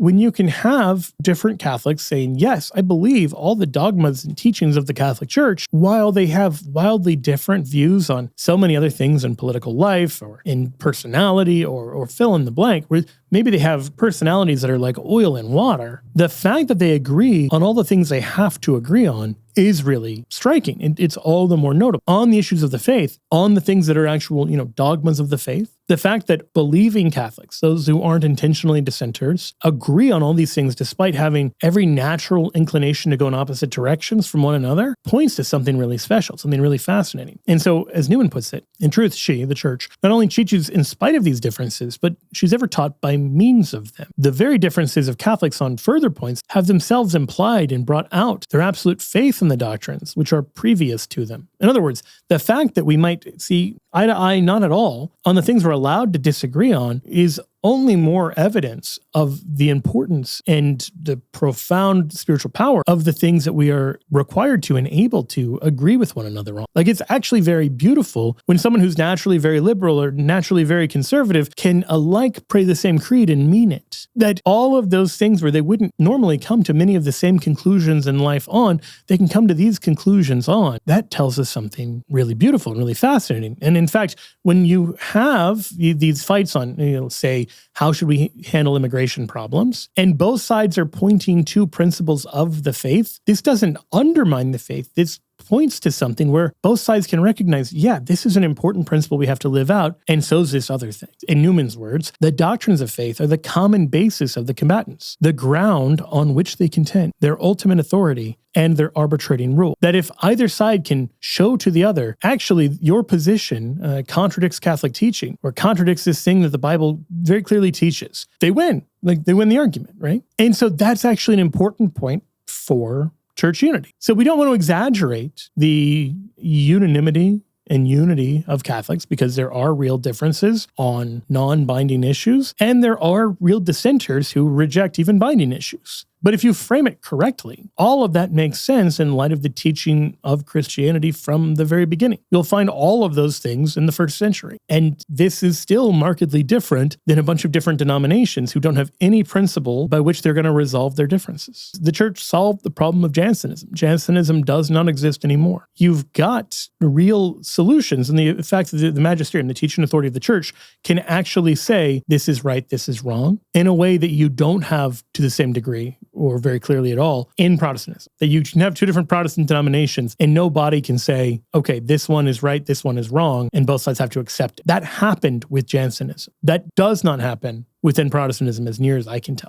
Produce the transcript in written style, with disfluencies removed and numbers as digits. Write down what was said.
when you can have different Catholics saying, yes, I believe all the dogmas and teachings of the Catholic Church, while they have wildly different views on so many other things in political life or in personality or fill in the blank, where maybe they have personalities that are like oil and water, the fact that they agree on all the things they have to agree on is really striking. And it's all the more notable on the issues of the faith, on the things that are actual, dogmas of the faith. The fact that believing Catholics, those who aren't intentionally dissenters, agree on all these things despite having every natural inclination to go in opposite directions from one another points to something really special, something really fascinating. And so, as Newman puts it, in truth, she, the Church, not only teaches in spite of these differences, but she's ever taught by means of them. The very differences of Catholics on further points have themselves implied and brought out their absolute faith in the doctrines which are previous to them. In other words, the fact that we might see eye to eye, not at all, on the things we're allowed to disagree on is only more evidence of the importance and the profound spiritual power of the things that we are required to and able to agree with one another on. Like, it's actually very beautiful when someone who's naturally very liberal or naturally very conservative can alike pray the same creed and mean it. That all of those things where they wouldn't normally come to many of the same conclusions in life on, they can come to these conclusions on. That tells us something really beautiful and really fascinating. And in fact, when you have these fights on, say, how should we handle immigration problems? And both sides are pointing to principles of the faith. This doesn't undermine the faith. This points to something where both sides can recognize, yeah, this is an important principle we have to live out, and so is this other thing. In Newman's words, the doctrines of faith are the common basis of the combatants, the ground on which they contend, their ultimate authority, and their arbitrating rule. That if either side can show to the other, actually, your position contradicts Catholic teaching or contradicts this thing that the Bible very clearly teaches, they win. Like, they win the argument, right? And so that's actually an important point for church unity. So we don't want to exaggerate the unanimity and unity of Catholics, because there are real differences on non-binding issues, and there are real dissenters who reject even binding issues. But if you frame it correctly, all of that makes sense in light of the teaching of Christianity from the very beginning. You'll find all of those things in the first century. And this is still markedly different than a bunch of different denominations who don't have any principle by which they're going to resolve their differences. The church solved the problem of Jansenism. Jansenism does not exist anymore. You've got real solutions, and the fact that the magisterium, the teaching authority of the church, can actually say, this is right, this is wrong, in a way that you don't have to the same degree or very clearly at all in Protestantism. That you can have two different Protestant denominations and nobody can say, okay, this one is right, this one is wrong, and both sides have to accept it. That happened with Jansenism. That does not happen within Protestantism as near as I can tell.